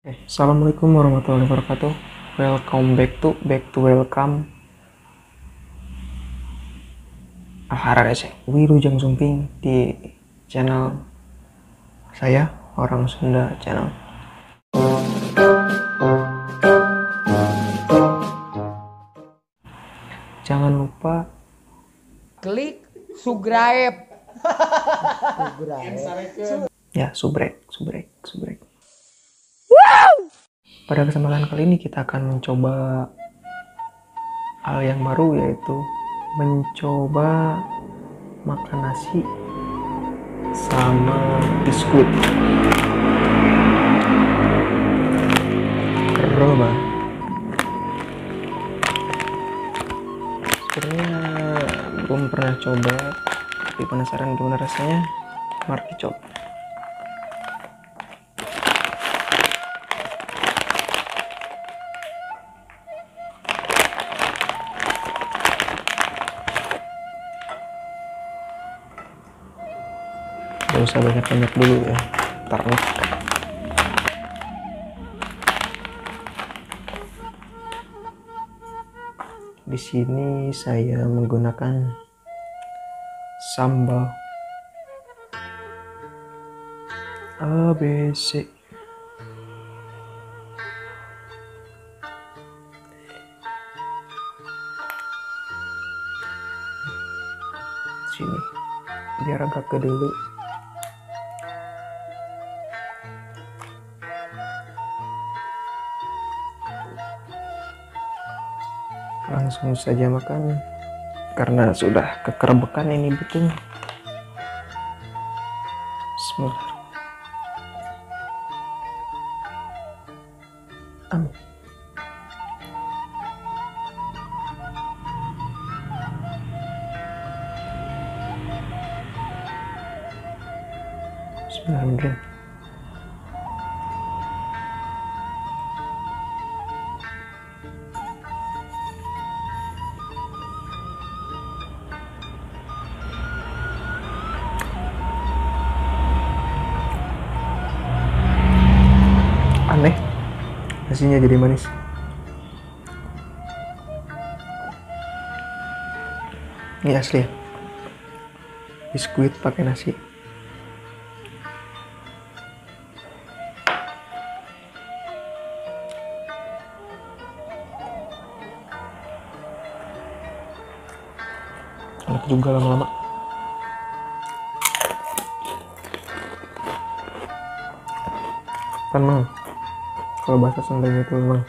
Assalamualaikum warahmatullahi wabarakatuh. Welcome back to welcome. Harare Wirujeng Sumping di channel saya Orang Sunda Channel. Jangan lupa klik subscribe. ya subrek. Pada kesempatan kali ini kita akan mencoba hal yang baru, yaitu mencoba makan nasi sama biskuit. Keren banget. Sebenarnya belum pernah coba, tapi penasaran gimana rasanya. Mari dicoba. Gak usah banyak-banyak dulu ya, ternak. Di sini saya menggunakan sambal ABC. Sini biar agak ke dulu. Langsung saja makan karena sudah kekerbekan ini betul. Bismillah. Amin. Bismillahirrahmanirrahim. Aneh, nasinya jadi manis. Ini asli ya, biskuit pakai nasi. Enak juga lama-lama. Kan mang, kalau bahasa Sundanya itu memang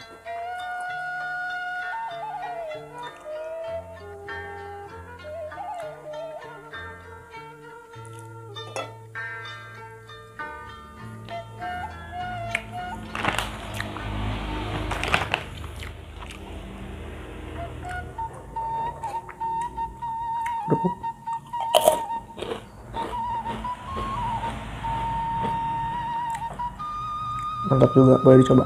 kerupuk. Mantap juga, boleh dicoba.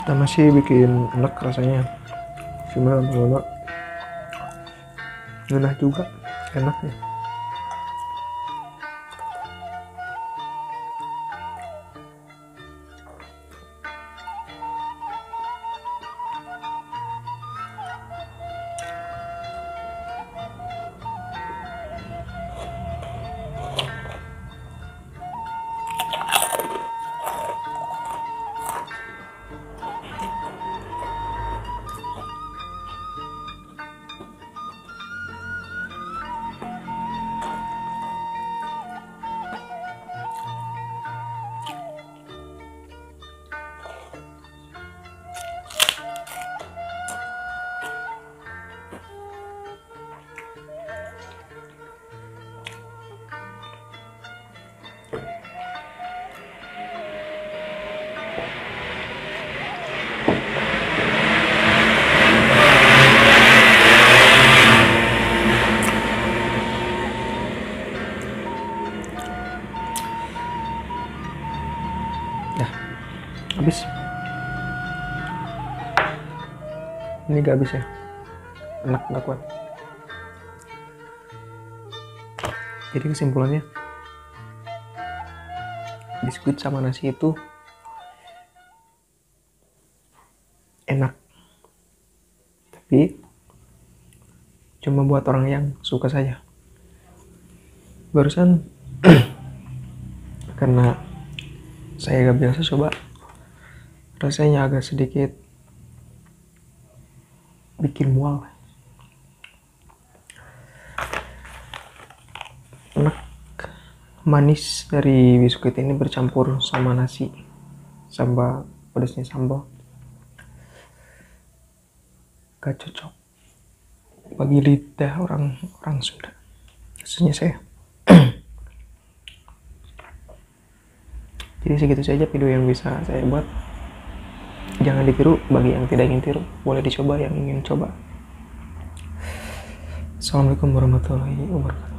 Pertama sih bikin enak rasanya, cuma lama-lama enak juga, enaknya. Dah, habis. Ini gak habis ya, enak, gak kuat. Jadi kesimpulannya, biskuit sama nasi itu enak, tapi cuma buat orang yang suka saja. Barusan karena saya gak biasa coba, rasanya agak sedikit bikin mual. Enak, manis dari biskuit ini bercampur sama nasi, sama pedasnya sambal. Gak cocok bagi lidah orang Sunda, khususnya saya. Jadi segitu saja video yang bisa saya buat. Jangan ditiru, bagi yang tidak ingin tiru boleh dicoba yang ingin coba. Assalamualaikum warahmatullahi wabarakatuh.